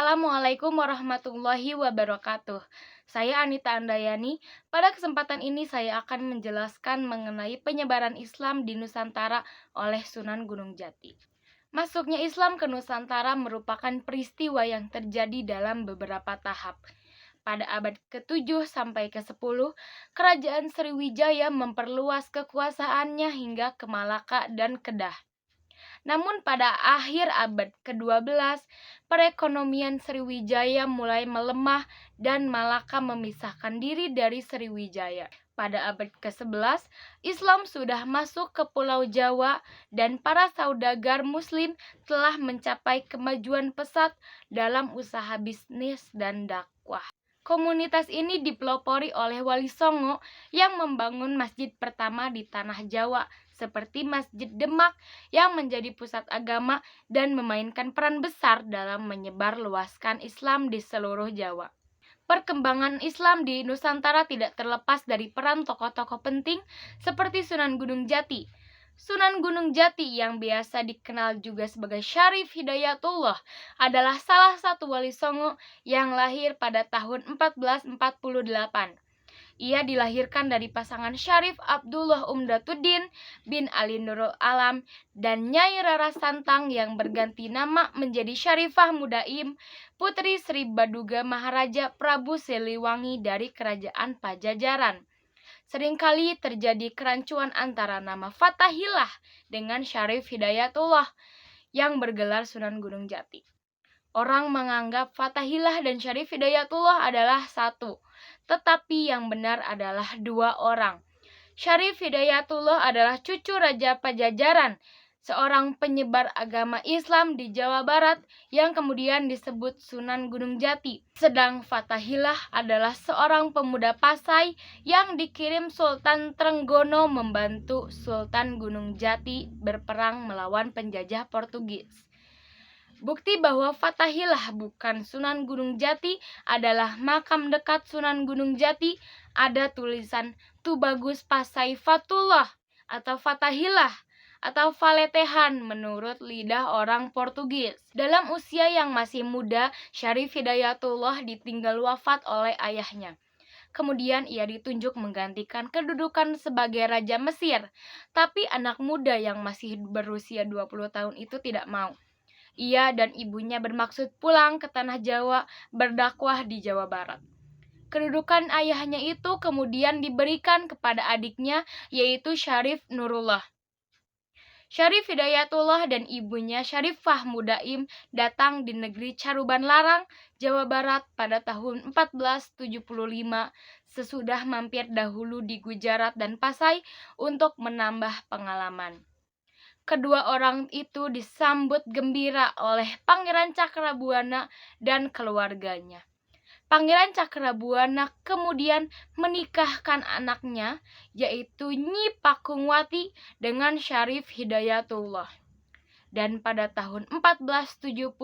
Assalamualaikum warahmatullahi wabarakatuh. Saya Anita Andayani. Pada kesempatan ini saya akan menjelaskan mengenai penyebaran Islam di Nusantara oleh Sunan Gunung Jati. Masuknya Islam ke Nusantara merupakan peristiwa yang terjadi dalam beberapa tahap. Pada abad ke-7 sampai ke-10, Kerajaan Sriwijaya memperluas kekuasaannya hingga ke Malaka dan Kedah. Namun pada akhir abad ke-12, perekonomian Sriwijaya mulai melemah dan Malaka memisahkan diri dari Sriwijaya. Pada abad ke-11, Islam sudah masuk ke Pulau Jawa dan para saudagar Muslim telah mencapai kemajuan pesat dalam usaha bisnis dan dakwah. Komunitas ini dipelopori oleh Wali Songo yang membangun masjid pertama di Tanah Jawa, seperti Masjid Demak yang menjadi pusat agama dan memainkan peran besar dalam menyebarluaskan Islam di seluruh Jawa. Perkembangan Islam di Nusantara tidak terlepas dari peran tokoh-tokoh penting seperti Sunan Gunung Jati. Sunan Gunung Jati yang biasa dikenal juga sebagai Syarif Hidayatullah adalah salah satu wali Songo yang lahir pada tahun 1448. Ia dilahirkan dari pasangan Syarif Abdullah Umdatuddin bin Ali Nurul Alam dan Nyai Rara Santang yang berganti nama menjadi Syarifah Mudaim, putri Sri Baduga Maharaja Prabu Siliwangi dari Kerajaan Pajajaran. Seringkali terjadi kerancuan antara nama Fatahillah dengan Syarif Hidayatullah yang bergelar Sunan Gunung Jati. Orang menganggap Fatahillah dan Syarif Hidayatullah adalah satu, tetapi yang benar adalah dua orang. Syarif Hidayatullah adalah cucu Raja Pajajaran, seorang penyebar agama Islam di Jawa Barat yang kemudian disebut Sunan Gunung Jati. Sedang Fatahillah adalah seorang pemuda Pasai yang dikirim Sultan Trenggono membantu Sultan Gunung Jati berperang melawan penjajah Portugis. Bukti bahwa Fatahillah bukan Sunan Gunung Jati adalah makam dekat Sunan Gunung Jati, ada tulisan Tubagus Pasai Fatullah atau Fatahillah atau Faletehan menurut lidah orang Portugis. Dalam usia yang masih muda, Syarif Hidayatullah ditinggal wafat oleh ayahnya. Kemudian ia ditunjuk menggantikan kedudukan sebagai Raja Mesir, tapi anak muda yang masih berusia 20 tahun itu tidak mau. Ia dan ibunya bermaksud pulang ke Tanah Jawa berdakwah di Jawa Barat. Kedudukan ayahnya itu kemudian diberikan kepada adiknya, yaitu Syarif Nurullah. Syarif Hidayatullah dan ibunya Syarifah Mudaim datang di negeri Caruban Larang, Jawa Barat pada tahun 1475 sesudah mampir dahulu di Gujarat dan Pasai untuk menambah pengalaman. Kedua orang itu disambut gembira oleh Pangeran Cakrabuana dan keluarganya. Pangeran Cakrabuana kemudian menikahkan anaknya, yaitu Nyi Pakungwati dengan Syarif Hidayatullah. Dan pada tahun 1479,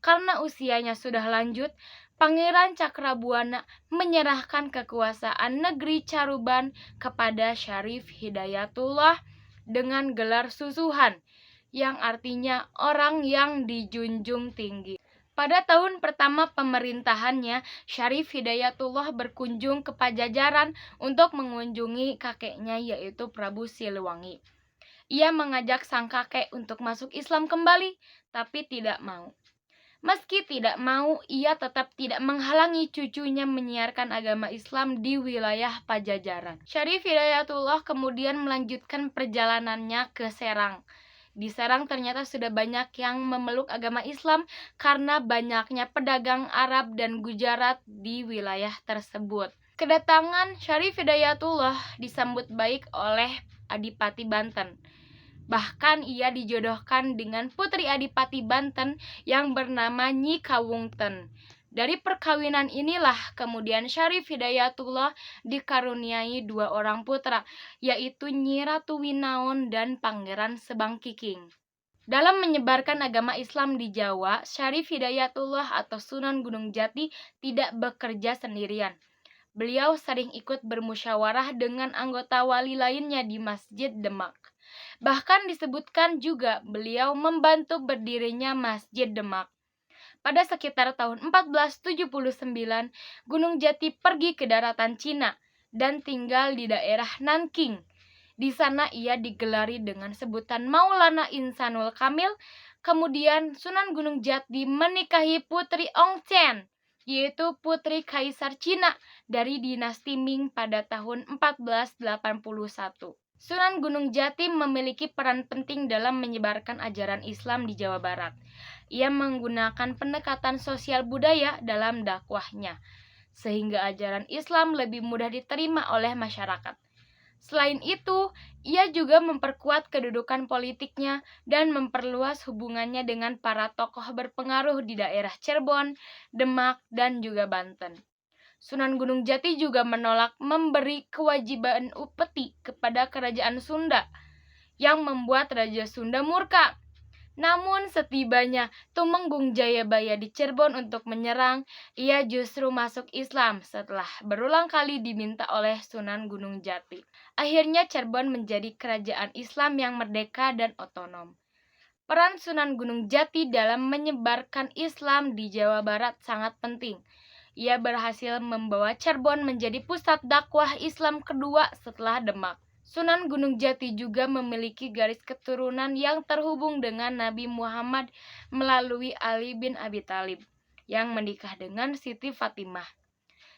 karena usianya sudah lanjut, Pangeran Cakrabuana menyerahkan kekuasaan negeri Caruban kepada Syarif Hidayatullah dengan gelar Susuhan, yang artinya orang yang dijunjung tinggi. Pada tahun pertama pemerintahannya, Syarif Hidayatullah berkunjung ke Pajajaran untuk mengunjungi kakeknya, yaitu Prabu Siliwangi. Ia mengajak sang kakek untuk masuk Islam kembali, tapi tidak mau. Meski tidak mau, ia tetap tidak menghalangi cucunya menyiarkan agama Islam di wilayah Pajajaran. Syarif Hidayatullah kemudian melanjutkan perjalanannya ke Serang. Di Serang ternyata sudah banyak yang memeluk agama Islam karena banyaknya pedagang Arab dan Gujarat di wilayah tersebut. Kedatangan Syarif Hidayatullah disambut baik oleh Adipati Banten. Bahkan ia dijodohkan dengan putri Adipati Banten yang bernama Nyi Kawungten. Dari perkawinan inilah kemudian Syarif Hidayatullah dikaruniai dua orang putra, yaitu Nyi Ratu Winaon dan Pangeran Sebangkiking. Dalam menyebarkan agama Islam di Jawa, Syarif Hidayatullah atau Sunan Gunung Jati tidak bekerja sendirian. Beliau sering ikut bermusyawarah dengan anggota wali lainnya di Masjid Demak. Bahkan disebutkan juga beliau membantu berdirinya Masjid Demak. Pada sekitar tahun 1479, Gunung Jati pergi ke daratan Cina dan tinggal di daerah Nanking. Di sana ia digelari dengan sebutan Maulana Insanul Kamil. Kemudian Sunan Gunung Jati menikahi Putri Ongchen, yaitu putri Kaisar Cina dari dinasti Ming pada tahun 1481. Sunan Gunung Jati memiliki peran penting dalam menyebarkan ajaran Islam di Jawa Barat. Ia menggunakan pendekatan sosial budaya dalam dakwahnya, sehingga ajaran Islam lebih mudah diterima oleh masyarakat. Selain itu, ia juga memperkuat kedudukan politiknya dan memperluas hubungannya dengan para tokoh berpengaruh di daerah Cirebon, Demak, dan juga Banten. Sunan Gunung Jati juga menolak memberi kewajiban upeti kepada kerajaan Sunda, yang membuat Raja Sunda murka. Namun setibanya Tumenggung Jayabaya di Cirebon untuk menyerang, ia justru masuk Islam setelah berulang kali diminta oleh Sunan Gunung Jati. Akhirnya Cirebon menjadi kerajaan Islam yang merdeka dan otonom. Peran Sunan Gunung Jati dalam menyebarkan Islam di Jawa Barat sangat penting. Ia berhasil membawa Cirebon menjadi pusat dakwah Islam kedua setelah Demak. Sunan Gunung Jati juga memiliki garis keturunan yang terhubung dengan Nabi Muhammad melalui Ali bin Abi Thalib, yang menikah dengan Siti Fatimah.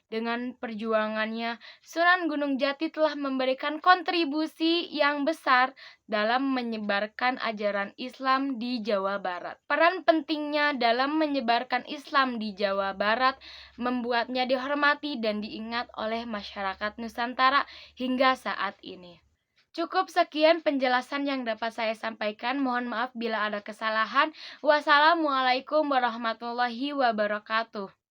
Dengan perjuangannya, Sunan Gunung Jati telah memberikan kontribusi yang besar dalam menyebarkan ajaran Islam di Jawa Barat. Peran pentingnya dalam menyebarkan Islam di Jawa Barat membuatnya dihormati dan diingat oleh masyarakat Nusantara hingga saat ini. Cukup sekian penjelasan yang dapat saya sampaikan. Mohon maaf bila ada kesalahan. Wassalamualaikum warahmatullahi wabarakatuh.